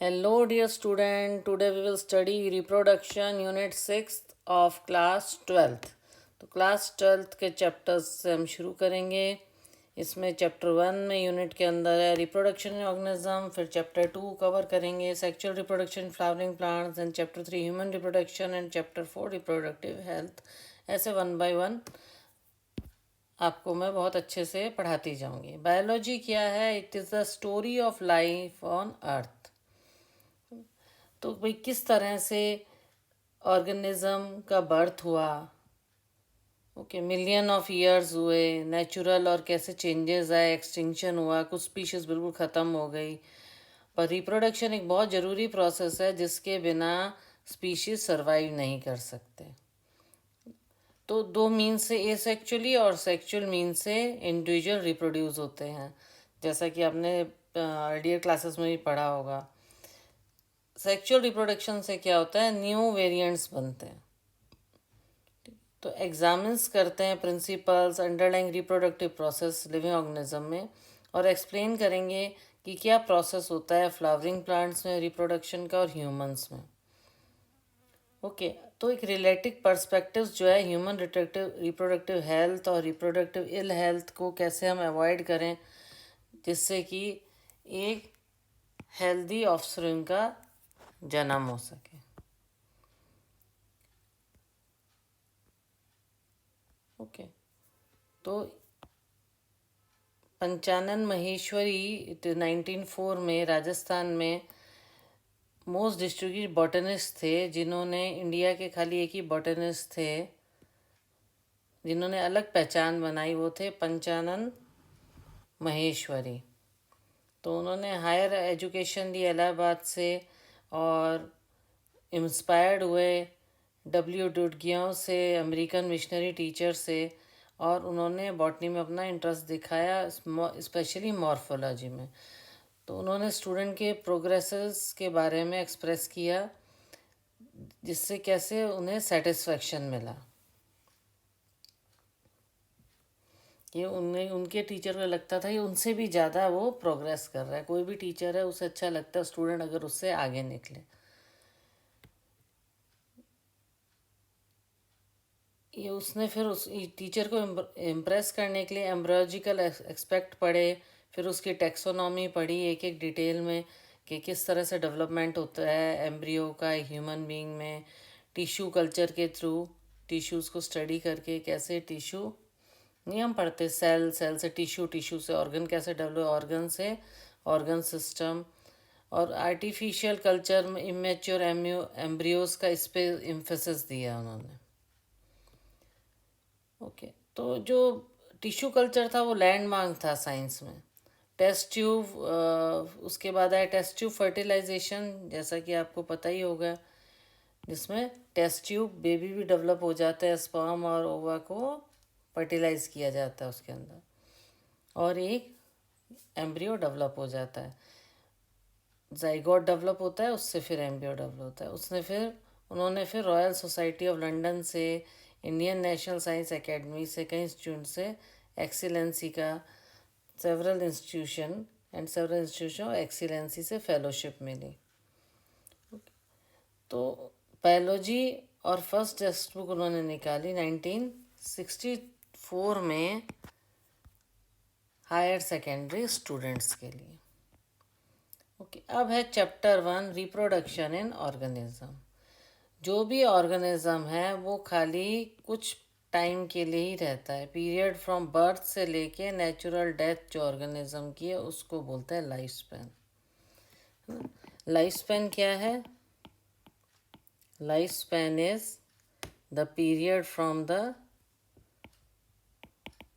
Hello, dear student. Today we will study reproduction unit 6th of class 12th. तो class 12th के chapters से हम शुरू करेंगे. इसमें चैप्टर 1 में यूनिट के अंदर है रिप्रोडक्शन इन ऑर्गेनिज्म. फिर चैप्टर 2 कवर करेंगे sexual reproduction flowering plants. And chapter 3 human reproduction. And chapter 4 reproductive health. ऐसे वन बाय वन आपको मैं बहुत अच्छे से पढ़ाती जाऊंगी. बायोलॉजी क्या है? It is the story of life on earth. तो भाई किस तरह से ऑर्गेनिज्म का बर्थ हुआ, ओके, मिलियन ऑफ ईयर्स हुए, नेचुरल और कैसे चेंजेस आए, एक्सटिंक्शन हुआ, कुछ स्पीशीज बिल्कुल ख़त्म हो गई. पर रिप्रोडक्शन एक बहुत ज़रूरी प्रोसेस है जिसके बिना स्पीशीज सर्वाइव नहीं कर सकते. तो दो मीन्स से एसेक्चुअली और सेक्चुअल मीन्स से इंडिविजुअल रिप्रोड्यूस होते हैं, जैसा कि आपने अर्लियर क्लासेस में भी पढ़ा होगा. सेक्सुअल रिप्रोडक्शन से क्या होता है? न्यू वेरिएंट्स बनते हैं. तो एग्जामिन्स करते हैं principles underlying reproductive process living organism में, और एक्सप्लेन करेंगे कि क्या प्रोसेस होता है फ्लावरिंग प्लांट्स में रिप्रोडक्शन का और ह्यूमंस में. ओके, तो एक रिलेटिव पर्सपेक्टिव जो है ह्यूमन रिप्रोडक्टिव हेल्थ और रिप्रोडक्टिव इल हेल्थ को कैसे हम अवॉइड करें जिससे कि एक हेल्दी ऑफस्प्रिंग का जन्म हो सके. ओके, तो पंचानन महेश्वरी 1904 में राजस्थान में मोस्ट डिस्ट्रिक्ट बॉटनिस्ट थे, जिन्होंने इंडिया के खाली एक ही बॉटनिस्ट थे जिन्होंने अलग पहचान बनाई. वो थे पंचानन महेश्वरी. तो उन्होंने हायर एजुकेशन ली इलाहाबाद से और इंस्पायर्ड हुए डब्ल्यू से, अमेरिकन मिशनरी टीचर से, और उन्होंने बॉटनी में अपना इंटरेस्ट दिखाया, स्पेशली मॉर्फोलॉजी में. तो उन्होंने स्टूडेंट के प्रोग्रेसेस के बारे में एक्सप्रेस किया जिससे कैसे उन्हें सेटिस्फेक्शन मिला. ये उन्हें उनके टीचर को लगता था कि उनसे भी ज़्यादा वो प्रोग्रेस कर रहा है. कोई भी टीचर है उसे अच्छा लगता है स्टूडेंट अगर उससे आगे निकले. ये उसने फिर उस टीचर को इम्प्रेस करने के लिए एम्ब्रियोलॉजिकल एक्सपेक्ट पढ़े, फिर उसकी टेक्सोनॉमी पढ़ी एक एक डिटेल में कि किस तरह से डेवलपमेंट होता है एम्ब्रियो का ह्यूमन बीइंग में, टिश्यू कल्चर के थ्रू, टिश्यूज़ को स्टडी करके कैसे टिश्यू, नहीं हम पढ़ते सेल, सेल से टिश्यू, टिश्यू से ऑर्गन कैसे डेवलप, ऑर्गन से ऑर्गन सिस्टम, और आर्टिफिशियल कल्चर में इमेच्योर एम्ब्रियोज का इस पर इम्फेसिस दिया उन्होंने. ओके, तो जो टिश्यू कल्चर था वो लैंडमार्क था साइंस में. टेस्ट ट्यूब, उसके बाद आया टेस्ट ट्यूब फर्टिलाइजेशन, जैसा कि आपको पता ही होगा, जिसमें टेस्ट ट्यूब बेबी भी डेवलप हो जाता है, स्पर्म और ओवा को फर्टिलाइज किया जाता है उसके अंदर, और एक एम्ब्रियो डेवलप हो जाता है, जाइगोट डेवलप होता है, उससे फिर एम्ब्रियो डेवलप होता है. उन्होंने फिर रॉयल सोसाइटी ऑफ लंदन से, इंडियन नेशनल साइंस एकेडमी से, कई इंस्टीट्यूट से एक्सीलेंसी का सेवरल इंस्टीट्यूशन ऑफ एक्सीलेंसी से फेलोशिप मिली. तो बायोलॉजी और फर्स्ट टेक्स्ट बुक उन्होंने निकाली 1964 में हायर सेकेंडरी स्टूडेंट्स के लिए. ओके, अब है चैप्टर 1 रिप्रोडक्शन इन ऑर्गेनिज्म. जो भी ऑर्गेनिज्म है वो खाली कुछ टाइम के लिए ही रहता है. पीरियड फ्रॉम बर्थ से लेके नेचुरल डेथ जो ऑर्गेनिज्म की है उसको बोलते हैं लाइफ स्पैन. लाइफ स्पैन क्या है? Life span is the period from the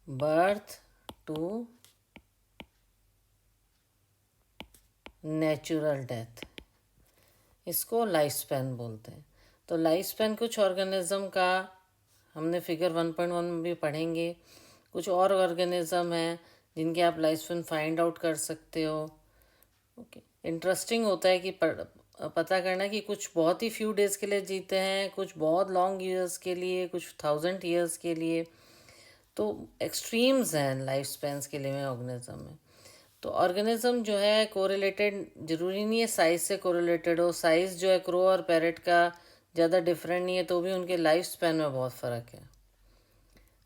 birth to natural death, इसको लाइफ स्पैन बोलते हैं. तो लाइफ स्पैन कुछ ऑर्गेनिज्म का हमने फिगर 1.1 में भी पढ़ेंगे. कुछ और ऑर्गेनिज्म हैं जिनके आप लाइफ स्पैन फाइंड आउट कर सकते हो. ओके, इंटरेस्टिंग होता है कि पता करना कि कुछ बहुत ही फ्यू डेज़ के लिए जीते हैं, कुछ बहुत लॉन्ग ईयर्स के लिए, कुछ 1000 ईयर्स के लिए. तो एक्सट्रीम्स हैं लाइफ स्पैन्स के लिविंग ऑर्गेनिज्म में. तो ऑर्गेनिज्म जो है कोरिलेटेड ज़रूरी नहीं है साइज से कोरिलेटेड हो। साइज़ जो है क्रो और पैरेट का ज़्यादा डिफरेंट नहीं है, तो भी उनके लाइफ स्पैन में बहुत फ़र्क है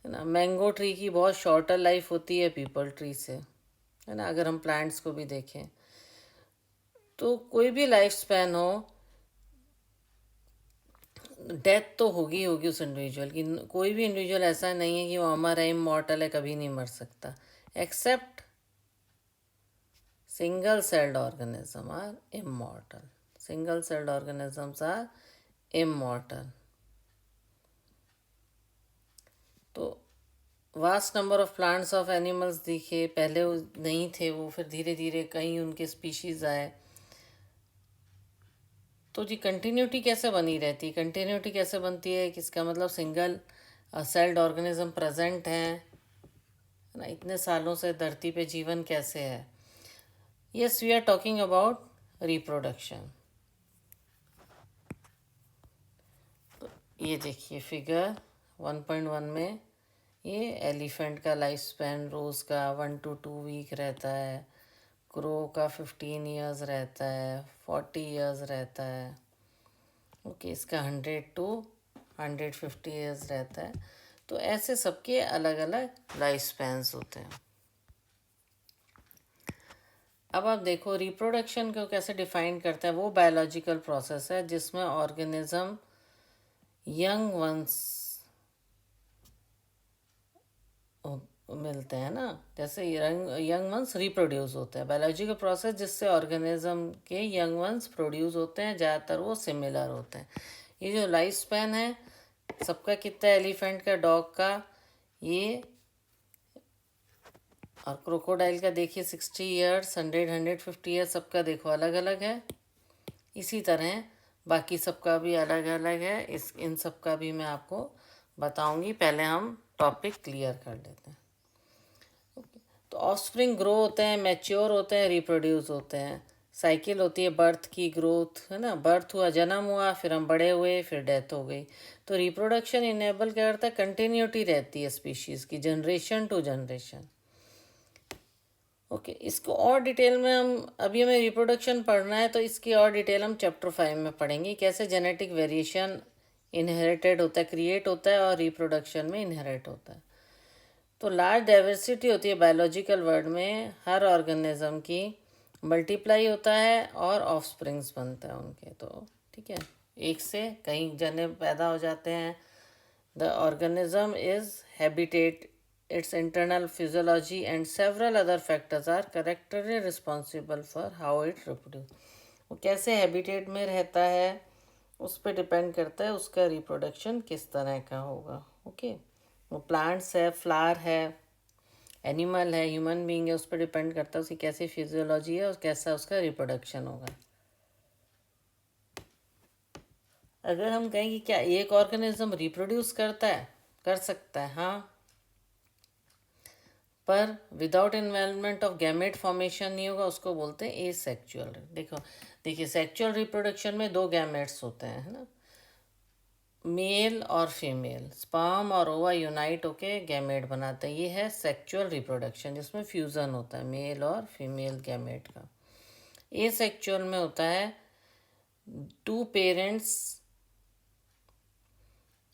ना। मैंगो ट्री की बहुत शॉर्टर लाइफ होती है पीपल ट्री से, है ना। अगर हम प्लांट्स को भी देखें तो कोई भी लाइफ स्पैन हो, डेथ तो होगी होगी उस इंडिविजुअल की। कोई भी इंडिविजुअल ऐसा नहीं है कि वो अमर है, इमॉर्टल है, कभी नहीं मर सकता, accept single celled organisms are immortal. Single celled organisms are immortal. तो vast number of plants of animals दिखे, पहले नहीं थे वो, फिर धीरे धीरे कई उनके स्पीशीज आए। तो जी कंटिन्यूटी कैसे बनी रहती, कंटिन्यूटी कैसे बनती है, किसका मतलब सिंगल सेल्ड ऑर्गेनिज्म प्रेजेंट है ना, इतने सालों से धरती पे जीवन कैसे है। Yes, we are talking about reproduction. ये देखिए फिगर 1.1 में, ये एलिफेंट का लाइफ स्पैन रोज़ का 1 to 2 वीक रहता है, क्रो का 15 ईयर्स रहता है, 40 ईयर्स रहता है, ओके। इसका 100 to 150 ईयर्स रहता है। तो ऐसे सबके अलग अलग लाइफ स्पैन्स होते हैं। अब आप देखो रिप्रोडक्शन को कैसे डिफाइन करते हैं। वो बायोलॉजिकल प्रोसेस है जिसमें ऑर्गेनिज्म यंग वंस मिलते हैं ना, जैसे यंग वंस रिप्रोड्यूस होते हैं। बायोलॉजिकल प्रोसेस जिससे ऑर्गेनिज्म के यंग वंस प्रोड्यूस होते हैं, ज़्यादातर वो सिमिलर होते हैं। ये जो लाइफ स्पैन है सबका कितना है, एलिफेंट का, डॉग का, ये और क्रोकोडाइल का देखिए 60 ईयर्स, 100 150 ईयर्स, सबका देखो अलग अलग है। इसी तरह बाकी सबका भी अलग अलग है। इन सब का भी मैं आपको बताऊंगी, पहले हम टॉपिक क्लियर कर लेते हैं। तो ऑफस्प्रिंग ग्रो होते हैं, मैच्योर होते हैं, रिप्रोड्यूस होते हैं। साइकिल होती है बर्थ की, ग्रोथ, है ना। बर्थ हुआ, जन्म हुआ, फिर हम बड़े हुए, फिर डेथ हो गई। तो रिप्रोडक्शन इनेबल क्या करता है, कंटिन्यूटी रहती है स्पीशीज़ की, जनरेशन टू जनरेशन, ओके। इसको और डिटेल में हम, अभी हमें रिप्रोडक्शन पढ़ना है तो इसकी और डिटेल हम चैप्टर 5 में पढ़ेंगे, कैसे जेनेटिक वेरिएशन इनहेरिटेड होता है, क्रिएट होता है और रिप्रोडक्शन में इनहेरिट होता है। तो लार्ज डाइवर्सिटी होती है बायोलॉजिकल वर्ल्ड में, हर ऑर्गेनिज्म की मल्टीप्लाई होता है और ऑफस्प्रिंग्स बनते हैं उनके। तो ठीक है, एक से कई जने पैदा हो जाते हैं। The organism is habitat, its internal physiology and several other factors are correctly responsible for how it reproduce. वो कैसे हैबिटेट में रहता है उस पर डिपेंड करता है उसका रिप्रोडक्शन किस तरह का होगा, ओके। वो प्लांट्स है, फ्लावर है, एनिमल है, ह्यूमन बीइंग है, उस पर डिपेंड करता है उसकी कैसी फिजियोलॉजी है और कैसा उसका रिप्रोडक्शन होगा। अगर हम कहें कि क्या एक ऑर्गेनिज्म रिप्रोड्यूस करता है, कर सकता है, हाँ, पर without involvement of gamete formation नहीं होगा, उसको बोलते हैं एसेक्सुअल। देखिए सेक्सुअल रिप्रोडक्शन में 2 गैमेट्स होते हैं, है ना, मेल और फीमेल। स्पर्म और ओवा यूनाइट होके गैमेट बनाते हैं, ये है सेक्सुअल रिप्रोडक्शन जिसमें फ्यूज़न होता है मेल और फीमेल गैमेट का। एसेक्सुअल में होता है 2 पेरेंट्स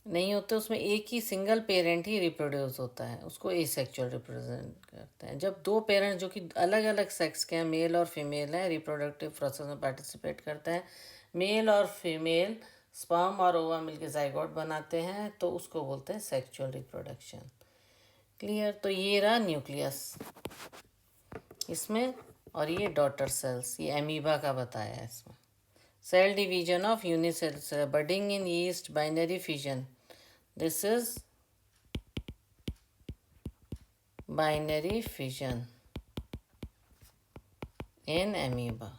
नहीं होते, उसमें एक ही सिंगल पेरेंट ही रिप्रोड्यूस होता है, उसको एसेक्सुअल रिप्रेजेंट करते हैं। जब 2 पेरेंट्स जो कि अलग अलग सेक्स के हैं, मेल और फीमेल हैं, रिप्रोडक्टिव प्रोसेस में पार्टिसिपेट करते हैं, मेल और फीमेल स्पर्म और ओवा मिलकर जाइगोट बनाते हैं, तो उसको बोलते हैं सेक्सुअल रिप्रोडक्शन। क्लियर। तो ये रहा न्यूक्लियस इसमें, और ये डॉटर सेल्स, ये एमीबा का बताया है इसमें। Cell division of unicell, budding in yeast, binary fission, this is binary fission in amoeba।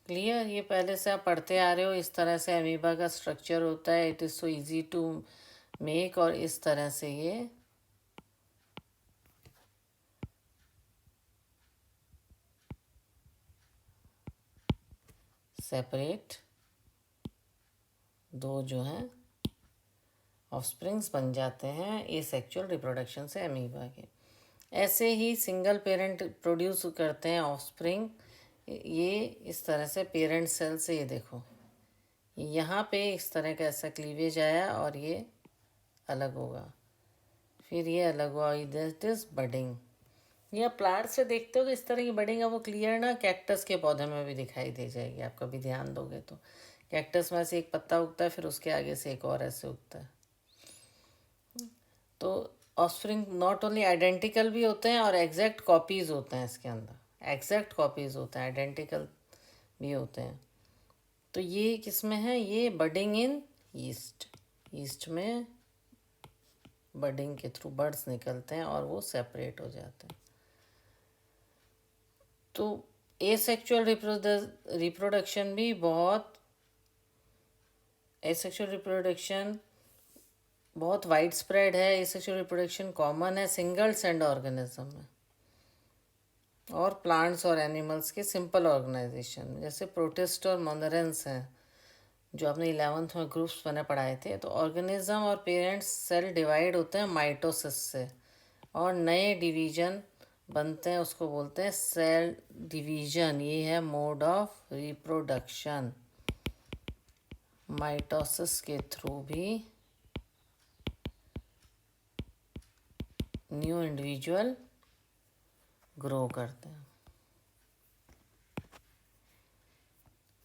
Clear. ये पहले से आप पढ़ते आ रहे हो, इस तरह से अमीबा का स्ट्रक्चर होता है। It is so easy to make, और इस तरह से ये सेपरेट 2 जो हैं ऑफस्प्रिंग्स बन जाते हैं एसेक्सुअल रिप्रोडक्शन से अमीबा के। ऐसे ही सिंगल पेरेंट प्रोड्यूस करते हैं ऑफस्प्रिंग। ये इस तरह से पेरेंट सेल से, ये देखो यहाँ पे इस तरह का ऐसा क्लीवेज आया और ये अलग होगा, फिर ये अलग हुआ, दैट इज बडिंग। या प्लांट से देखते हो तो इस तरह की बडिंग है वो क्लियर ना कैक्टस के पौधे में भी दिखाई दे जाएगी, आप कभी ध्यान दोगे तो। कैक्टस में से एक पत्ता उगता है, फिर उसके आगे से एक और ऐसे उगता है। तो ऑफस्प्रिंग नॉट ओनली आइडेंटिकल भी होते हैं और एग्जैक्ट कॉपीज होते हैं इसके अंदर, एग्जैक्ट कॉपीज होते हैं, आइडेंटिकल भी होते हैं। तो ये किस में है, ये बडिंग इन ईस्ट। ईस्ट में बडिंग के थ्रू बर्ड्स निकलते हैं और वो सेपरेट हो जाते हैं। तो एसेक्सुअल रिप्रोडक्शन भी बहुत, एसेक्सुअल रिप्रोडक्शन बहुत वाइड स्प्रेड है। एसेक्सुअल रिप्रोडक्शन कॉमन है सिंगल सेंड ऑर्गेनिज्म में और प्लांट्स और एनिमल्स के सिंपल ऑर्गेनाइजेशन में, जैसे प्रोटिस्ट और मोनरेंस हैं जो आपने 11th में ग्रुप्स मैंने पढ़ाए थे। तो ऑर्गेनिज्म और पेरेंट्स सेल डिवाइड होते हैं माइटोसिस से और नए डिवीजन बनते हैं, उसको बोलते हैं सेल डिवीजन। ये है मोड ऑफ रिप्रोडक्शन। माइटोसिस के थ्रू भी न्यू इंडिविजुअल ग्रो करते हैं।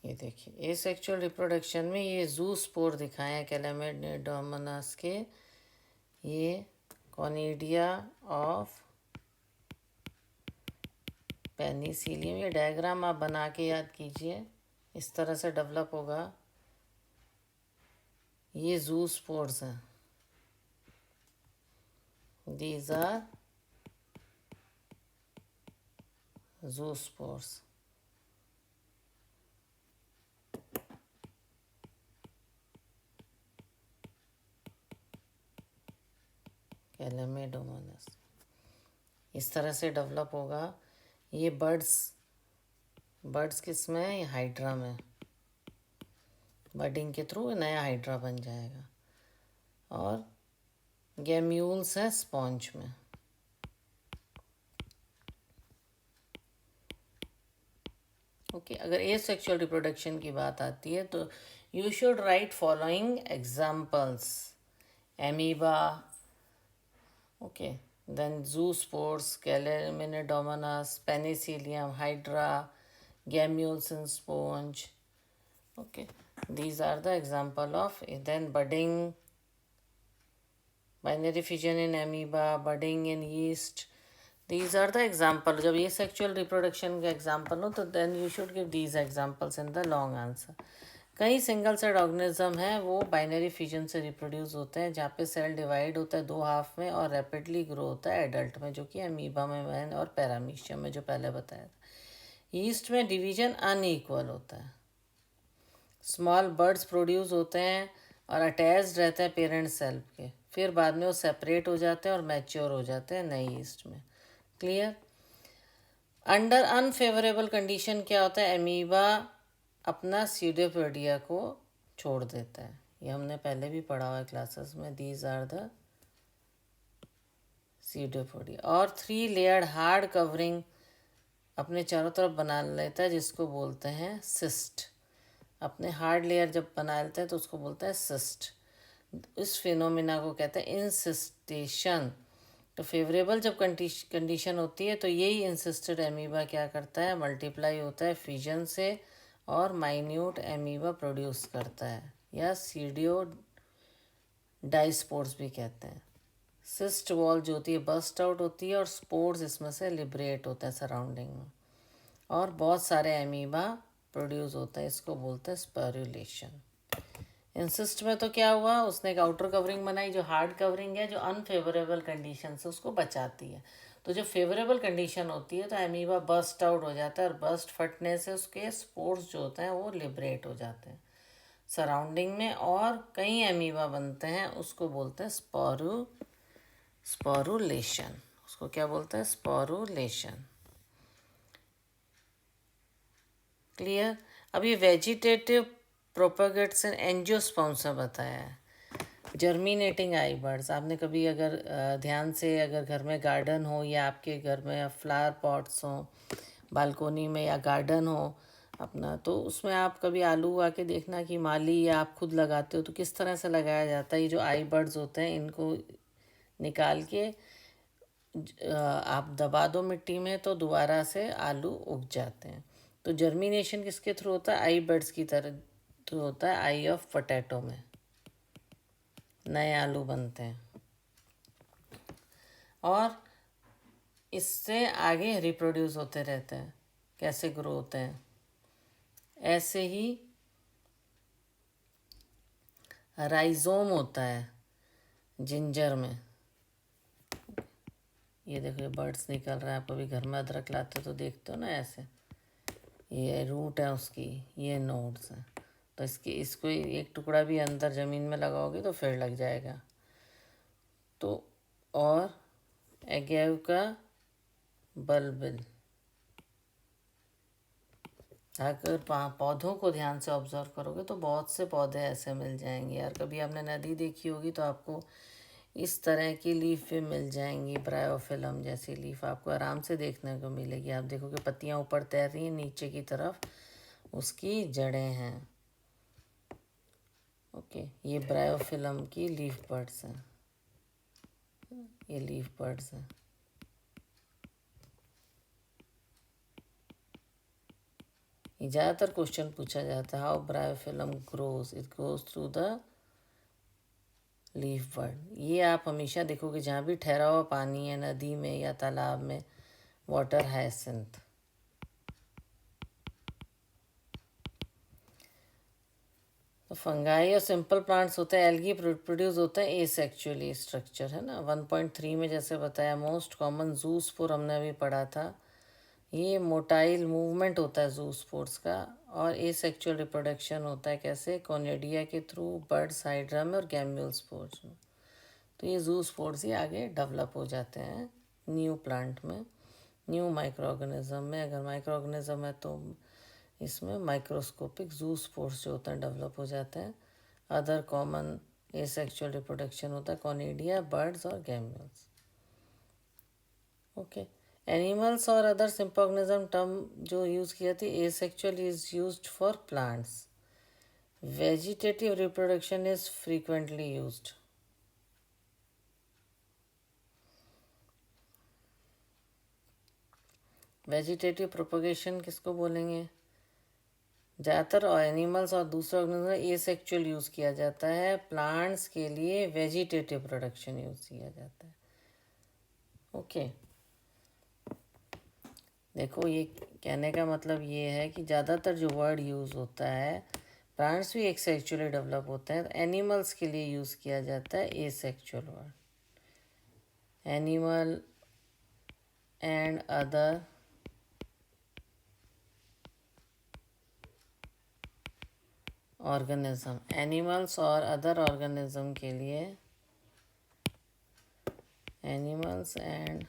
ये देखिए एसेक्सुअल रिप्रोडक्शन में ये जूस्पोर दिखाए हैं कैलामिडोमोनास के, ये कॉनिडिया ऑफ पेनिसिलियम। ये डायग्राम आप बना के याद कीजिए, इस तरह से डेवलप होगा। ये जूस्पोर्स हैं, दीज आर जूस्पोर्स। कैलामिडोमोनास इस तरह से डेवलप होगा। ये बर्ड्स किस में है, ये हाइड्रा में। बडिंग के थ्रू नया हाइड्रा बन जाएगा। और गैम्यूल्स हैं स्पॉन्ज में। ओके अगर एसेक्सुअल रिप्रोडक्शन की बात आती है तो you should write following examples: amoeba, okay, then zoospores, chlamydomonas, penicillium, hydra, gemmules in sponge. Okay, these are the example of, then budding, binary fission in amoeba, budding in yeast. These are the example. जब ये sexual reproduction का example हो तो then you should give these examples in the long answer. कई single cell organism हैं वो binary fission से reproduce होते हैं, जहाँ पे सेल डिवाइड होता है दो हाफ में और रैपिडली ग्रो होता है एडल्ट में, जो कि अमीबा में और पैरामीशियम में जो पहले बताया था। ईस्ट में डिवीजन अनइक्वल होता है। स्मॉल बर्ड्स प्रोड्यूस होते हैं और अटैच्ड रहते हैं पेरेंट सेल के, फिर बाद में वो सेपरेट हो जाते हैं और मैच्योर हो जाते हैं नई ईस्ट में। क्लियर? अंडर अनफेवरेबल कंडीशन क्या होता है, एमीबा अपना सीडोपोडिया को छोड़ देता है। ये हमने पहले भी पढ़ा हुआ है क्लासेस में। These are the pseudopodia. और 3 लेयर्ड हार्ड कवरिंग अपने चारों तरफ बना लेता है, जिसको बोलते हैं सिस्ट। अपने हार्ड लेयर जब बना लेते हैं तो उसको बोलते हैं सिस्ट। इस फिनोमिना को कहते हैं इंसिस्टेशन। तो फेवरेबल जब कंडीशन होती है तो यही इंसिस्टेड एमीबा क्या करता है, मल्टीप्लाई होता है फिजन से और माइन्यूट एमीबा प्रोड्यूस करता है, या सीडियो डाइस्पोर्स भी कहते हैं। सिस्ट वॉल जो होती है बस्ट आउट होती है और स्पोर्स इसमें से लिबरेट होता है सराउंडिंग में, और बहुत सारे एमीबा प्रोड्यूस होता है। इसको बोलते हैं स्पेरुलेशन। इंसिस्ट में तो क्या हुआ, उसने एक आउटर कवरिंग बनाई जो हार्ड कवरिंग है, जो अनफेवरेबल कंडीशन से उसको बचाती है। तो जब फेवरेबल कंडीशन होती है तो एमीबा बस्ट आउट हो जाता है और बस्ट फटने से उसके स्पोर्स जो होते हैं वो लिबरेट हो जाते हैं सराउंडिंग में, और कई एमीबा बनते हैं। उसको बोलते हैं स्पोरुलेशन। उसको क्या बोलते हैं, स्पोरुलेशन। क्लियर? अब ये वेजिटेटिव प्रोपेगेट्स एंड एंजियोस्पर्म्स में बताया है। जर्मिनेटिंग आई बर्ड्स, आपने कभी अगर ध्यान से, अगर घर में गार्डन हो या आपके घर में फ्लावर पॉट्स हो बालकोनी में या गार्डन हो अपना, तो उसमें आप कभी आलू उगा के देखना कि माली या आप खुद लगाते हो तो किस तरह से लगाया जाता है। ये जो आई बर्ड्स होते हैं इनको निकाल के आप दबा दो मिट्टी में तो दोबारा से आलू उग जाते हैं। तो जर्मिनेशन किसके थ्रू होता है? आई बर्ड्स की तरह थ्रू होता है, आई ऑफ पोटैटो में नए आलू बनते हैं और इससे आगे रिप्रोड्यूस होते रहते हैं। कैसे ग्रो होते हैं? ऐसे ही राइजोम होता है जिंजर में। ये देखो ये बर्ड्स निकल रहा है, आप कभी घर में अदरक लाते हो तो देखते हो ना ऐसे, ये रूट है उसकी, ये नोड्स हैं। तो इसको एक टुकड़ा भी अंदर ज़मीन में लगाओगे तो फिर लग जाएगा। तो और एगेव का बल्बिल, अगर पौधों को ध्यान से ऑब्जर्व करोगे तो बहुत से पौधे ऐसे मिल जाएंगे यार। कभी आपने नदी देखी होगी तो आपको इस तरह की लीफ भी मिल जाएंगी, ब्रायोफिलम जैसी लीफ आपको आराम से देखने को मिलेगी। आप देखोगे पत्तियां ऊपर तैर रही हैं, नीचे की तरफ उसकी जड़ें हैं। ओके, ये ब्रायोफिलम की लीफ बर्ड्स हैं, ये लीफ बर्ड्स हैं। ये ज़्यादातर क्वेश्चन पूछा जाता है, how bryophyllum grows, it grows through the leaf bird. ये आप हमेशा देखोगे जहाँ भी ठहरा हुआ पानी है, नदी में या तालाब में, वाटर हायसिंथ। तो फंगाई और सिंपल प्लांट्स होते हैं, एल्गी प्रोड्यूस होता है एसेक्चुअली स्ट्रक्चर, है ना। 1.3 में जैसे बताया, मोस्ट कॉमन जू स्पोर हमने अभी पढ़ा था। ये मोटाइल मूवमेंट होता है जू स्पोर्स का, और एसेक्चुअल रिप्रोडक्शन होता है कैसे? कॉनिडिया के थ्रू, बर्ड्स हाइड्रा में और गैम्यूल स्पोर्स में। तो ये जू स्पोर्स ही आगे डेवलप हो जाते हैं न्यू प्लांट में, न्यू माइक्रो ऑर्गेनिज्म में। अगर माइक्रो ऑर्गेनिज्म है तो इसमें माइक्रोस्कोपिक जू स्पोर्स जो होते हैं डेवलप हो जाते हैं। अदर कॉमन एसेक्सुअल रिप्रोडक्शन होता है कॉनिडिया, बर्ड्स और गैम्यूल्स। ओके, एनिमल्स और अदर सिंपल ऑर्गेनिज्म टर्म जो यूज़ किया थी, asexual is used for plants, vegetative reproduction is frequently used. Vegetative propagation किसको बोलेंगे? ज़्यादातर एनिमल्स और दूसरे ऑर्गेनिज्म एसेक्सुअल यूज़ किया जाता है, प्लांट्स के लिए वेजिटेटिव प्रोडक्शन यूज़ किया जाता है। ओके, देखो ये कहने का मतलब ये है कि ज़्यादातर जो वर्ड यूज़ होता है, प्लांट्स भी एक सेक्चुअली डेवलप होते हैं, एनिमल्स के लिए यूज़ किया जाता है asexual word. Animal and other organism, animals और अदर ऑर्गेनिज्म के लिए, एनिमल्स एंड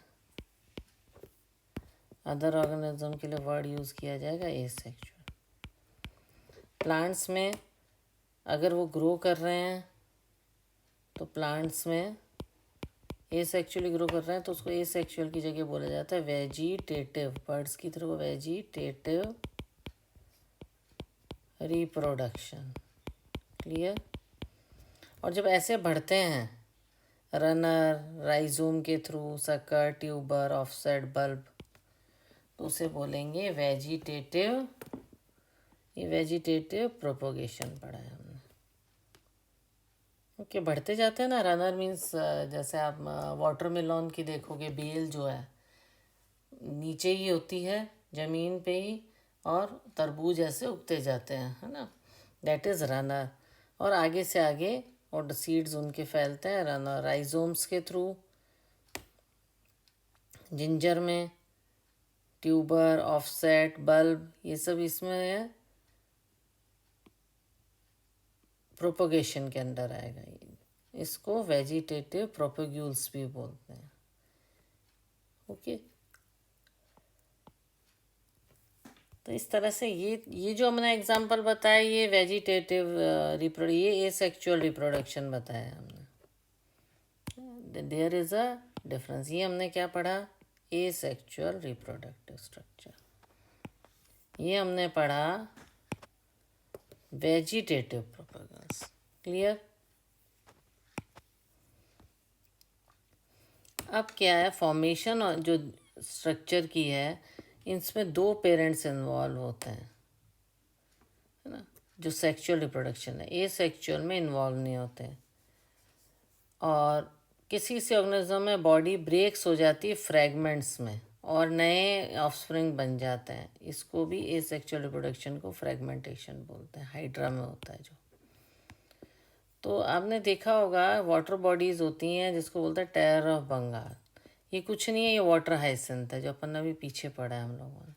अदर ऑर्गेनिज्म के लिए वर्ड यूज़ किया जाएगा एसेक्सुअल। प्लांट्स में अगर वो ग्रो कर रहे हैं तो प्लांट्स में एसेक्सुअली ग्रो कर रहे हैं तो उसको एसेक्सुअल की जगह बोला जाता है वेजिटेटिव। बर्ड्स की तरह वेजिटेटिव रिप्रोडक्शन। क्लियर? और जब ऐसे बढ़ते हैं, रनर, राइजोम के through, sucker, tuber, offset, bulb, तो उसे बोलेंगे वेजिटेटिव। ये वेजिटेटिव प्रोपोगेशन पढ़ा है हमने। ओके, बढ़ते जाते हैं ना। रनर मीन्स जैसे आप वाटरमेलन की देखोगे, बेल जो है नीचे ही होती है ज़मीन पे ही, और तरबूज ऐसे उगते जाते हैं, है ना, दैट इज़ रनर। और आगे से आगे और सीड्स उनके फैलते हैं रनर, राइजोम्स के थ्रू, जिंजर में ट्यूबर, ऑफसेट, बल्ब, ये सब इसमें है, प्रोपोगेशन के अंडर आएगा। इसको वेजिटेटिव प्रोपोग्यूल्स भी बोलते हैं। ओके, तो इस तरह से ये जो हमने एग्जांपल बताया ये वेजिटेटिव ये एसेक्सुअल रिप्रोडक्शन बताया हमने। There is a difference. ये हमने क्या पढ़ा? Asexual reproductive structure. ये हमने पढ़ा वेजिटेटिव प्रोपेगल्स। क्लियर? अब क्या है, फॉर्मेशन और जो स्ट्रक्चर की है, इसमें 2 पेरेंट्स इन्वॉल्व होते हैं, है ना। जो सेक्सुअल रिप्रोडक्शन है, ए सेक्सुअल में इन्वॉल्व नहीं होते हैं। और किसी से ऑर्गेनिज्म में बॉडी ब्रेक्स हो जाती है फ्रैगमेंट्स में और नए ऑफस्प्रिंग बन जाते हैं। इसको भी ए सेक्सुअल रिप्रोडक्शन को फ्रैगमेंटेशन बोलते हैं। हाइड्रा में होता है जो। तो आपने देखा होगा वाटर बॉडीज़ होती हैं जिसको बोलते हैं टेरर ऑफ बंगाल। ये कुछ नहीं है, ये वाटर हाइसिंथ है जो अपन अभी पीछे पढ़ा है हम लोगों ने।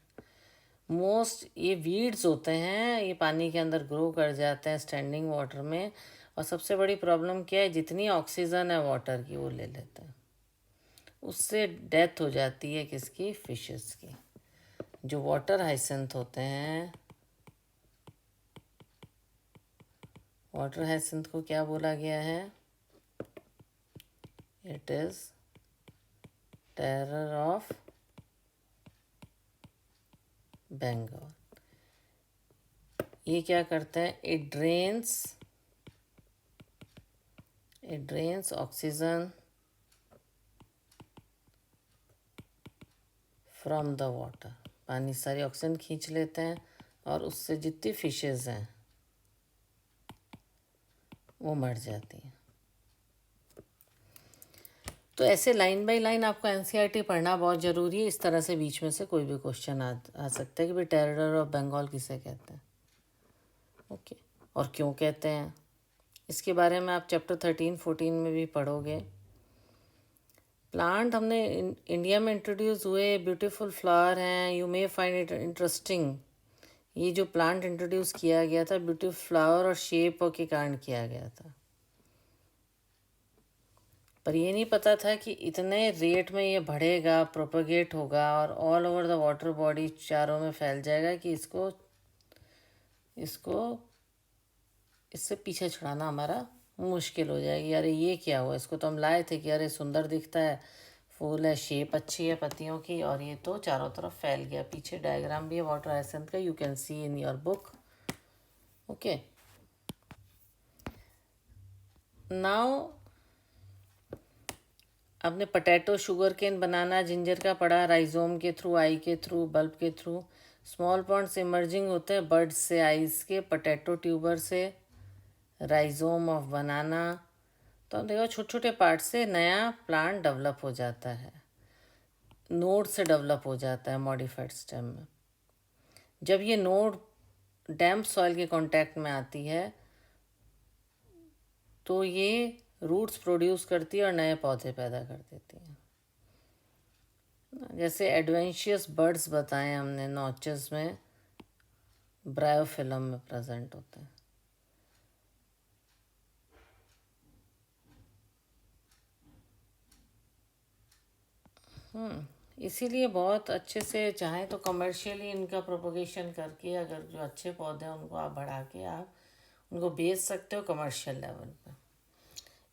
ये वीड्स होते हैं, ये पानी के अंदर ग्रो कर जाते हैं स्टैंडिंग वाटर में। और सबसे बड़ी प्रॉब्लम क्या है, जितनी ऑक्सीजन है वाटर की वो ले लेते हैं। उससे डेथ हो जाती है किसकी? फिशेस की। जो वाटर हाइसिंथ होते हैं, वाटर हाइसिंथ को क्या बोला गया है? It is terror of Bengal. ये क्या करता है? It drains oxygen from the water. पानी सारी ऑक्सीजन खींच लेते हैं और उससे जितनी फिशेज हैं वो मर जाती हैं। तो ऐसे लाइन बाय लाइन आपको एनसीईआरटी पढ़ना बहुत ज़रूरी है। इस तरह से बीच में से कोई भी क्वेश्चन आ सकता है कि भाई टेरर ऑफ बंगाल किसे कहते हैं, ओके, और क्यों कहते हैं। इसके बारे में आप चैप्टर 13-14 में भी पढ़ोगे। प्लांट हमने इंडिया में इंट्रोड्यूस हुए, ब्यूटीफुल फ्लावर हैं, you may find it interesting. ये जो प्लांट इंट्रोड्यूस किया गया था ब्यूटीफुल फ्लावर और शेप के कारण किया गया था, पर ये नहीं पता था कि इतने रेट में ये बढ़ेगा, प्रोपगेट होगा और all over the water body चारों में फैल जाएगा कि इसको इससे पीछे छुड़ाना हमारा मुश्किल हो जाएगी। अरे ये क्या हुआ, इसको तो हम लाए थे कि अरे सुंदर दिखता है, फूल है, शेप अच्छी है पत्तियों की, और ये तो चारों तरफ फैल गया। पीछे डायग्राम भी है वाटर हाइसिंथ का, you can see in your book. Okay, now आपने पोटैटो, शुगर केन, बनाना, जिंजर का पढ़ा, राइजोम के थ्रू, आई के थ्रू, बल्ब के थ्रू। स्मॉल पॉन्ड्स इमर्जिंग होते हैं बर्ड्स से, आइस के, पोटैटो ट्यूबर से, राइजोम ऑफ बनाना। तो हम देखो छोटे छोटे पार्ट से नया प्लांट डेवलप हो जाता है, नोड से डेवलप हो जाता है मॉडिफाइड स्टेम में। जब ये नोड डैम्प सॉइल के कांटेक्ट में आती है तो ये रूट्स प्रोड्यूस करती है और नए पौधे पैदा कर देती हैं। जैसे एडवेंशियस बर्ड्स बताएं हमने, नॉचेस में ब्रायोफिलम में प्रेजेंट होते हैं। इसीलिए बहुत अच्छे से चाहे तो कमर्शियली इनका प्रोपोगेशन करके, अगर जो अच्छे पौधे हैं उनको आप बढ़ा के आप उनको बेच सकते हो कमर्शियल लेवल पर।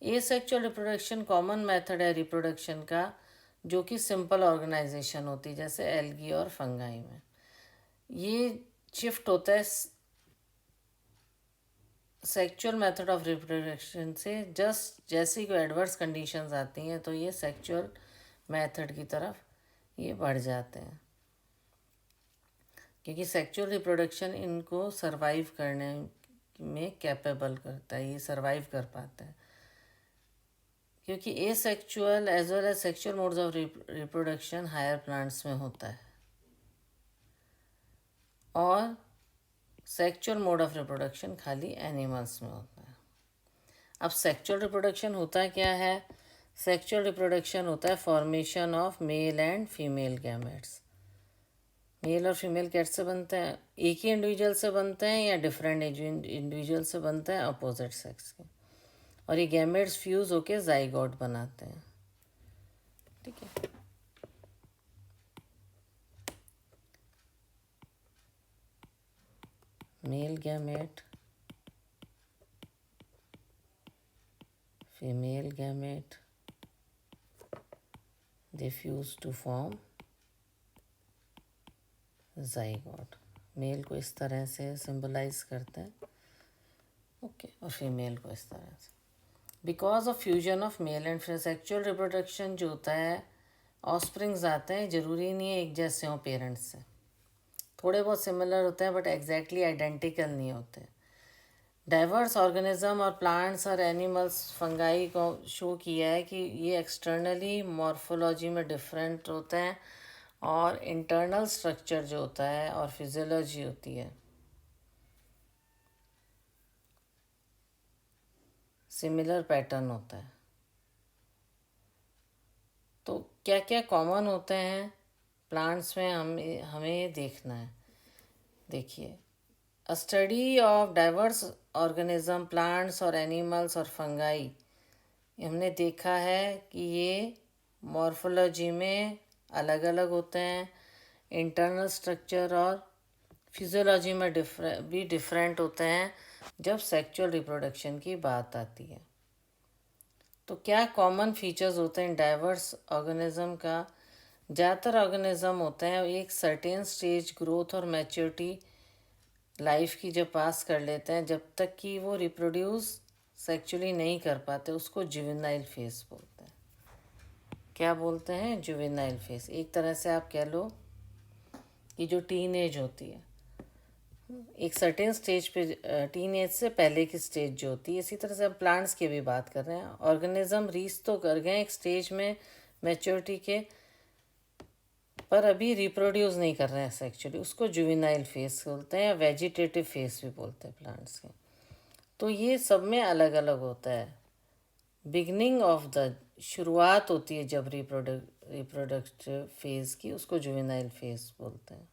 एसेक्सुअल रिप्रोडक्शन कॉमन मेथड है रिप्रोडक्शन का, जो कि सिंपल ऑर्गेनाइजेशन होती है, जैसे एल्गी और फंगाई में। ये शिफ्ट होता है सेक्चुअल मेथड ऑफ रिप्रोडक्शन से जस्ट जैसे ही कोई एडवर्स कंडीशंस आती हैं तो ये सेक्चुअल मेथड की तरफ ये बढ़ जाते हैं, क्योंकि सेक्चुअल रिप्रोडक्शन इनको सरवाइव करने में कैपेबल करता है, ये सरवाइव कर पाता है। क्योंकि asexual as well as sexual modes of reproduction higher plants में होता है और सेक्सुअल मोड ऑफ रिप्रोडक्शन खाली एनिमल्स में होता है। अब सेक्सुअल रिप्रोडक्शन होता क्या है? सेक्सुअल रिप्रोडक्शन होता है formation of male and female gametes. Male और फीमेल कैसे बनते हैं? एक ही इंडिविजुअल से बनते हैं या डिफरेंट इंडिविजुअल से बनते हैं अपोजिट सेक्स के, और ये गैमेट्स फ्यूज होके जाइगोट बनाते हैं। ठीक है, male gamete, female gamete, they fuse to form zygote। Male को इस तरह से सिंबलाइज करते हैं, ओके, और फीमेल को इस तरह से। Because of fusion of male and female, sexual reproduction जो होता है, ऑफस्प्रिंग्स आते हैं, ज़रूरी नहीं है एक जैसे हों पेरेंट्स से, थोड़े बहुत सिमिलर होते हैं बट एग्जैक्टली आइडेंटिकल नहीं होते। डाइवर्स ऑर्गेनिज्म और प्लांट्स और एनिमल्स, फंगाई को शो किया है कि ये एक्सटर्नली मॉर्फोलॉजी में डिफरेंट होते हैं और इंटरनल स्ट्रक्चर जो होता है और फिजियोलॉजी होती है सिमिलर पैटर्न होता है। तो क्या क्या कॉमन होते हैं प्लांट्स में, हमें ये देखना है। देखिए, अ study of diverse organism, plants और एनिमल्स और फंगाई, हमने देखा है कि ये मॉर्फोलॉजी में अलग अलग होते हैं, इंटरनल स्ट्रक्चर और फिजियोलॉजी में डिफरेंट होते हैं जब सेक्सुअल रिप्रोडक्शन की बात आती है। तो क्या कॉमन फीचर्स होते हैं डाइवर्स ऑर्गेनिज्म का? ज़्यादातर ऑर्गेनिज्म होते हैं एक सर्टेन स्टेज ग्रोथ और मैच्योरिटी लाइफ की जब पास कर लेते हैं, जब तक कि वो रिप्रोड्यूस सेक्चुअली नहीं कर पाते, उसको जुवेनाइल फेज बोलते हैं। क्या बोलते हैं? Juvenile phase. एक तरह से आप कह लो कि जो टीन एज होती है, एक सर्टेन स्टेज पे, टीन एज से पहले की स्टेज जो होती है। इसी तरह से हम प्लांट्स की भी बात कर रहे हैं। ऑर्गेनिज्म रीच तो कर गए एक स्टेज में मैच्योरिटी के, पर अभी रिप्रोड्यूस नहीं कर रहे हैं सेक्चुअली, उसको जुवेनाइल फेज बोलते हैं या वेजिटेटिव फेज भी बोलते हैं प्लांट्स के। तो ये सब में अलग अलग होता है। बिगनिंग ऑफ द, शुरुआत होती है जब रिप्रोडक्टिव फेज की, उसको जुवेनाइल फेज बोलते हैं।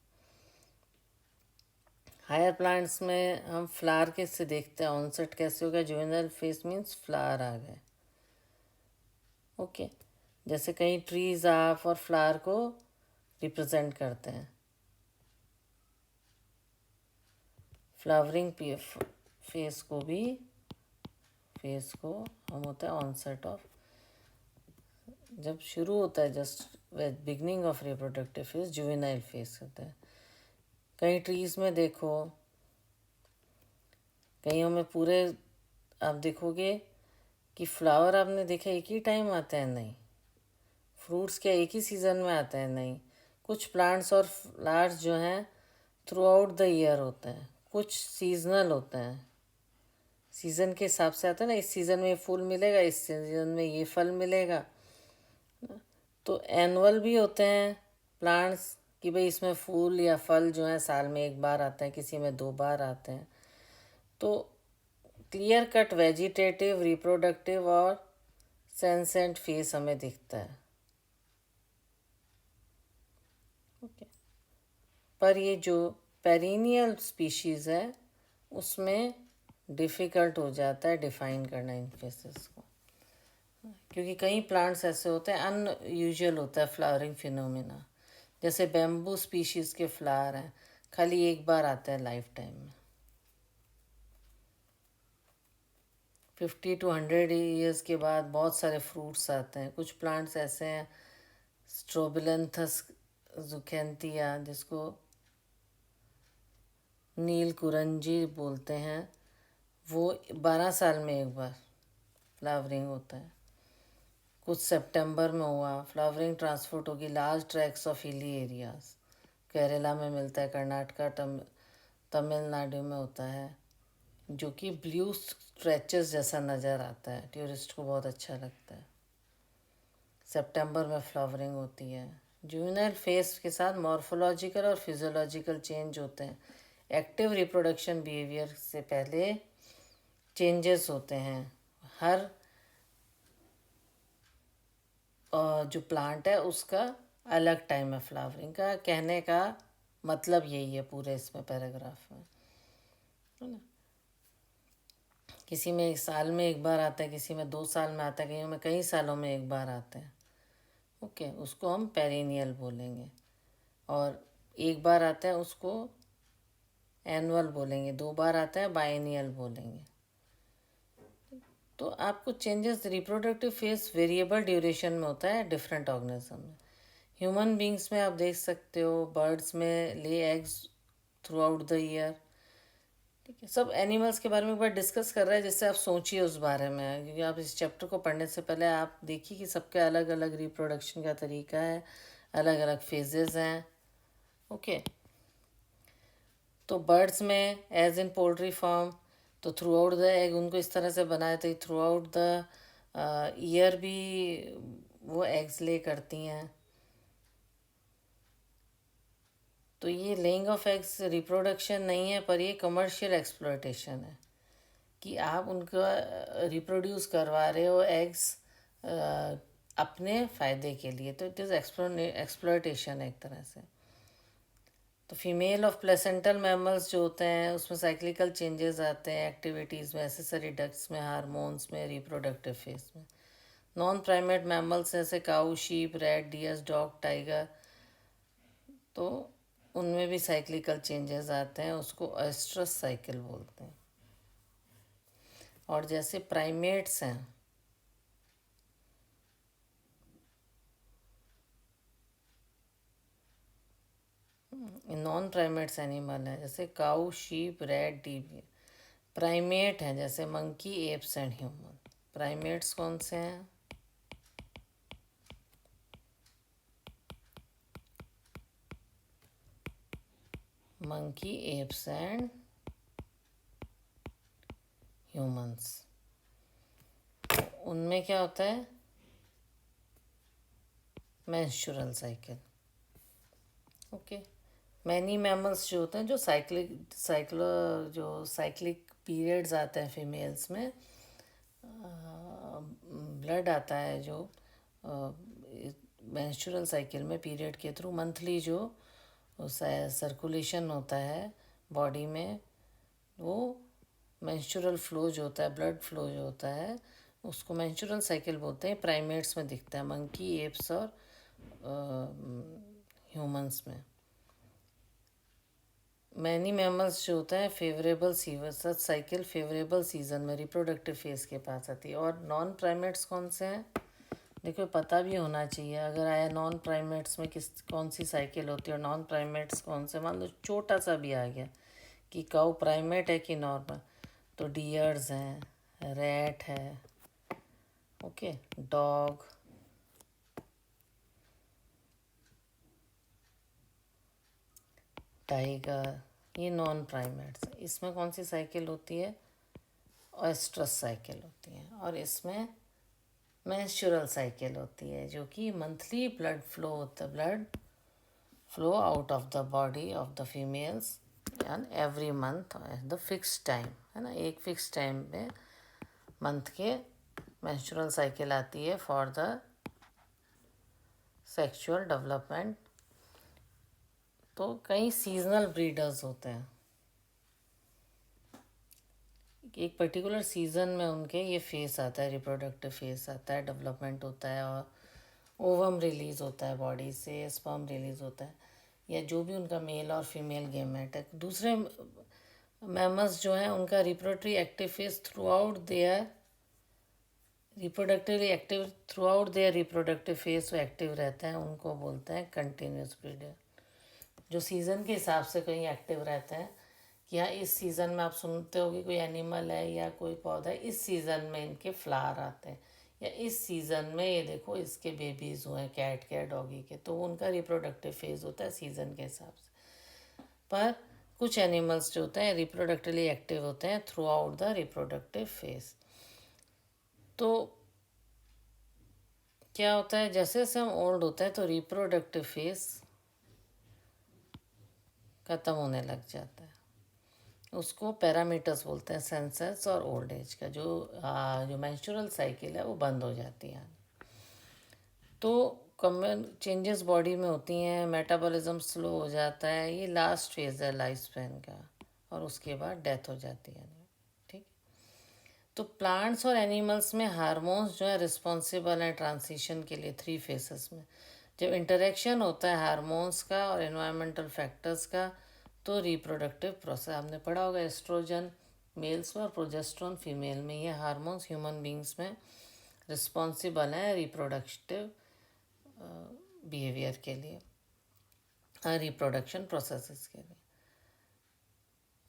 हायर प्लांट्स में हम फ्लावर कैसे देखते हैं, ऑनसेट कैसे होगा, जुवेनाइल फेज मीन्स फ्लावर आ गए, ओके। जैसे कई ट्रीज आप और फ्लावर को रिप्रेजेंट करते हैं। फ्लावरिंग फेस को भी, फेस को हम होता है ऑनसेट ऑफ, जब शुरू होता है just beginning of reproductive phase, juvenile phase होता है। कई ट्रीज में देखो, कईयों में पूरे आप देखोगे कि फ्लावर आपने देखा एक ही टाइम आता है, नहीं। फ्रूट्स क्या एक ही सीज़न में आते हैं, नहीं। कुछ प्लांट्स और फ्लावर्स जो हैं थ्रू आउट द ईयर होते हैं, कुछ सीजनल होते हैं, सीज़न के हिसाब से आता है ना, इस सीज़न में फूल मिलेगा, इस सीज़न में ये फल मिलेगा। तो एनुअल भी होते हैं प्लांट्स कि भाई इसमें फूल या फल जो है साल में एक बार आते हैं, किसी में 2 बार आते हैं। तो क्लियर कट वेजिटेटिव, रिप्रोडक्टिव और सेंसेंट फेस हमें दिखता है, ओके। पर ये जो पेरिनियल स्पीशीज़ है उसमें डिफ़िकल्ट हो जाता है डिफ़ाइन करना इन फेसेस को, क्योंकि कई प्लांट्स ऐसे होते हैं अनयूजुअल होता है फ्लावरिंग फिनोमिना। जैसे बैम्बू स्पीशीज़ के फ्लावर हैं, खाली एक बार आते हैं लाइफ टाइम में। 50 to 100 ईयर्स के बाद बहुत सारे फ्रूट्स आते हैं। कुछ प्लांट्स ऐसे हैं, स्ट्रोबिलेंथस जुकेंथिया, जिसको नील कुरंजी बोलते हैं, वो 12 साल में एक बार फ्लावरिंग होता है। कुछ सितंबर में हुआ, फ्लावरिंग ट्रांसपोर्ट होगी large tracks of hilly areas, Kerala में मिलता है, कर्नाटका, तमिलनाडु में होता है, जो कि ब्लू स्ट्रेचेस जैसा नज़र आता है, टूरिस्ट को बहुत अच्छा लगता है। सितंबर में फ्लावरिंग होती है। जुवेनाइल फेज के साथ मॉर्फोलॉजिकल और फिजियोलॉजिकल चेंज होते हैं। एक्टिव रिप्रोडक्शन बिहेवियर से पहले चेंजेस होते हैं। हर जो प्लांट है उसका अलग टाइम है फ्लावरिंग का, कहने का मतलब यही है पूरे इसमें पैराग्राफ में, है ना। किसी में एक साल में एक बार आता है, किसी में 2 साल में आता है, कहीं में कई सालों में एक बार आते हैं, ओके। उसको हम पेरिनियल बोलेंगे। और एक बार आता है उसको एनुअल बोलेंगे, 2 बार आता है बाइनियल बोलेंगे। तो आपको changes reproductive phase variable duration में होता है डिफरेंट ऑर्गेनिज्म में। ह्यूमन बींग्स में आप देख सकते हो, बर्ड्स में lay eggs through out the year. ठीक है, सब एनिमल्स के बारे में एक बार डिस्कस कर रहे हैं, जिससे आप सोचिए उस बारे में, क्योंकि आप इस चैप्टर को पढ़ने से पहले आप देखिए कि सबके अलग अलग रिप्रोडक्शन का तरीका है, अलग अलग फेजेस हैं। ओके, तो बर्ड्स में एज इन पोल्ट्री फार्म, तो थ्रू आउट द एग उनको इस तरह से बनाए थे थ्रू आउट द ईयर भी वो एग्स ले करती हैं। तो ये लेइंग ऑफ एग्स रिप्रोडक्शन नहीं है, पर ये कमर्शियल एक्सप्लॉयटेशन है कि आप उनका रिप्रोड्यूस करवा रहे हो एग्स अपने फ़ायदे के लिए। तो इट इज़ एक्सप्लॉयटेशन है एक तरह से। तो फीमेल ऑफ प्लेसेंटल मैमल्स जो होते हैं उसमें साइक्लिकल चेंजेस आते हैं एक्टिविटीज़ में, एसेसरी डक्ट्स में, हार्मोन्स में, रिप्रोडक्टिव फेज में। नॉन प्राइमेट मैमल्स जैसे cow, sheep, rat, deers, dog, tiger, तो उनमें भी साइक्लिकल चेंजेस आते हैं, उसको एस्ट्रस साइकिल बोलते हैं। और जैसे प्राइमेट्स हैं, नॉन प्राइमेट्स एनिमल हैं जैसे काऊ, शीप, रैट, डीवियर। प्राइमेट हैं जैसे monkey, apps and human. Primates कौन से हैं? Monkey, apps and humans. उनमें क्या होता है? Menstrual cycle. Okay, many mammals जो होते हैं जो साइक्लिक पीरियड्स आते हैं फीमेल्स में, ब्लड आता है जो मेंस्ट्रुअल साइकिल में पीरियड के थ्रू मंथली जो सर्कुलेशन होता है बॉडी में, वो मेंस्ट्रुअल फ्लो जो होता है, ब्लड फ्लो जो होता है, उसको मेंस्ट्रुअल साइकिल बोलते हैं। प्राइमेट्स में दिखता है, मंकी, एप्स और ह्यूमंस में। मैनी मैमल्स जो होता है फेवरेबल सच साइकिल फेवरेबल सीजन में रिप्रोडक्टिव फेज के पास आती है। और नॉन प्राइमेट्स कौन से हैं? देखो, पता भी होना चाहिए अगर आया नॉन प्राइमेट्स में कौन सी साइकिल होती है और नॉन प्राइमेट्स कौन से। मान लो छोटा सा भी आ गया कि काऊ प्राइमेट है कि नॉर्मल, तो डियर्स हैं, रैट है, ओके, डॉग, टाइगर, ये नॉन प्राइमेट्स। इसमें कौन सी साइकिल होती है? ऑयस्ट्रस साइकिल होती है। और इसमें मेंस्ट्रुअल साइकिल होती है, जो कि मंथली ब्लड फ्लो होता है, blood flow out of the body of the females and every month the fix time, है ना, एक फिक्स टाइम में मंथ के मेंस्ट्रुअल साइकिल आती है फॉर द सेक्सुअल डेवलपमेंट। तो कई सीजनल ब्रीडर्स होते हैं, एक पर्टिकुलर सीज़न में उनके ये फेस आता है, रिप्रोडक्टिव फेस आता है, डेवलपमेंट होता है, और ओवम रिलीज़ होता है बॉडी से, स्पर्म रिलीज़ होता है, या जो भी उनका मेल और फीमेल गेमेट है। दूसरे मैमल्स जो हैं उनका reproductive active phase throughout their reproductive phase वो एक्टिव रहते हैं, उनको बोलते हैं कंटिन्यूस ब्रीडर। जो सीज़न के हिसाब से कहीं एक्टिव रहते हैं कि हाँ, इस सीज़न में आप सुनते हो कि कोई एनिमल है या कोई पौधा है, इस सीज़न में इनके फ्लावर आते हैं, या इस सीज़न में ये देखो इसके बेबीज़ हुए हैं, कैट के, डॉगी के, तो वो उनका रिप्रोडक्टिव फेज़ होता है सीज़न के हिसाब से। पर कुछ एनिमल्स जो होते हैं रिप्रोडक्टिवली एक्टिव होते हैं through out the reproductive phase. तो क्या होता है, जैसे जैसे हम ओल्ड होते हैं तो रिप्रोडक्टिव फेज ख़त्म होने लग जाता है। उसको पैरामीटर्स बोलते हैं, सेंसस और ओल्ड एज का। जो मेंस्ट्रुअल साइकिल है वो बंद हो जाती है। तो कॉमन चेंजेस बॉडी में होती हैं, मेटाबॉलिज्म स्लो हो जाता है, ये लास्ट फेज है लाइफ स्पैन का, और उसके बाद डेथ हो जाती है। ठीक, तो प्लांट्स और एनिमल्स में हार्मोन्स जो है रिस्पॉन्सिबल हैं ट्रांजिशन के लिए 3 फेसेस में। जब इंटरेक्शन होता है हार्मोन्स का और एनवायरमेंटल फैक्टर्स का, तो रिप्रोडक्टिव प्रोसेस आपने पढ़ा होगा, एस्ट्रोजन मेल्स में और प्रोजेस्ट्रॉन फीमेल में, ये हार्मोन्स ह्यूमन बींग्स में रिस्पॉन्सिबल हैं रिप्रोडक्टिव बिहेवियर के लिए, रिप्रोडक्शन प्रोसेसेस के लिए।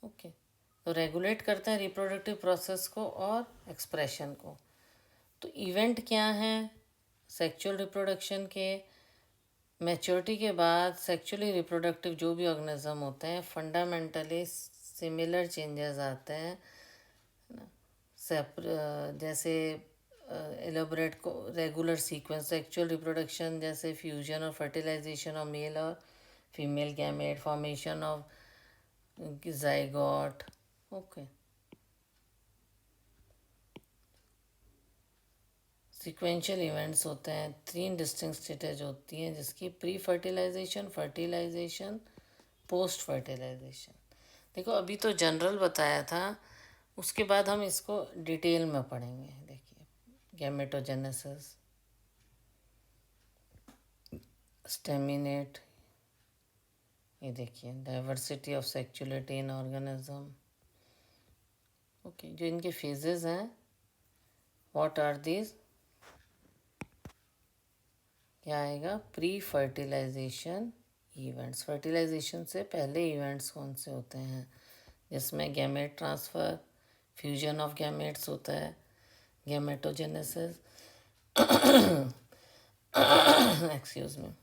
ओके, तो रेगुलेट करते हैं रिप्रोडक्टिव प्रोसेस को और एक्सप्रेशन को। तो इवेंट क्या हैं सेक्सुअल रिप्रोडक्शन के? मैच्योरिटी के बाद सेक्सुअली रिप्रोडक्टिव जो भी ऑर्गेनिज्म होते हैं फंडामेंटली सिमिलर चेंजेस आते हैं, जैसे एलोबरेट को रेगुलर सीक्वेंस सेक्सुअल रिप्रोडक्शन, जैसे फ्यूजन और फर्टिलाइजेशन ऑफ मेल और female gamete, formation of zygote. Okay, sequential events होते हैं, 3 डिस्टिंक्ट स्टेज होती हैं जिसकी pre fertilisation, fertilisation, post fertilisation. देखो अभी तो जनरल बताया था, उसके बाद हम इसको डिटेल में पढ़ेंगे। देखिए, गैमेटोजेनेसिस, स्टेमिनेट, ये देखिए diversity of sexuality in organism. Okay, जो इनके फेजेस हैं, व्हाट आर दीज? क्या आएगा? प्री फर्टिलाइजेशन इवेंट्स, फर्टिलाइजेशन से पहले इवेंट्स कौन से होते हैं, जिसमें gamete transfer, fusion of gametes होता है, gametogenesis excuse me,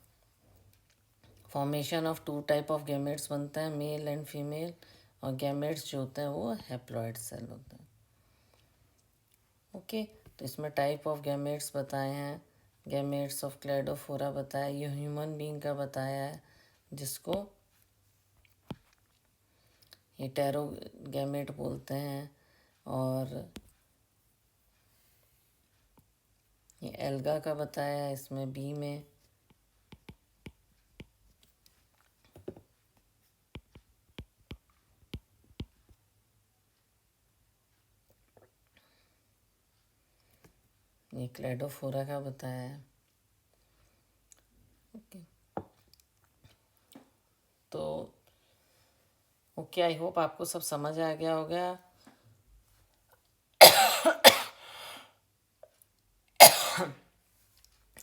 formation of 2 type of gametes बनता है, मेल एंड फीमेल, और गैमेट्स जो होते हैं वो हैप्लॉइड सेल होते हैं। ओके, तो इसमें टाइप ऑफ गैमेट्स बताए हैं, गैमेट्स ऑफ क्लेडोफोरा बताया, ये ह्यूमन बीइंग का बताया है जिसको हेटेरोगैमेट बोलते हैं, और ये एल्गा का बताया है इसमें बी में। ये क्लेडोफोरा का बताया है। ओके, तो ओके, आई होप आपको सब समझ आ गया होगा।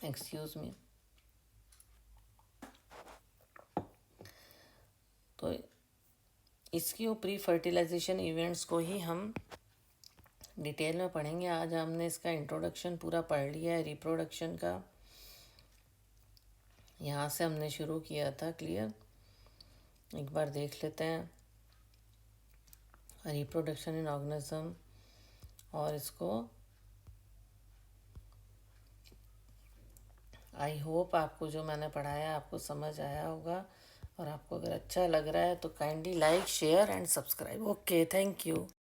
Excuse me. तो इसकी वो प्री फर्टिलाइजेशन इवेंट्स को ही हम डिटेल में पढ़ेंगे। आज हमने इसका इंट्रोडक्शन पूरा पढ़ लिया है रिप्रोडक्शन का, यहाँ से हमने शुरू किया था। क्लियर? एक बार देख लेते हैं रिप्रोडक्शन इन ऑर्गेनिज्म, और इसको आई होप आपको जो मैंने पढ़ाया आपको समझ आया होगा, और आपको अगर अच्छा लग रहा है तो kindly like, share and subscribe. Okay, thank you.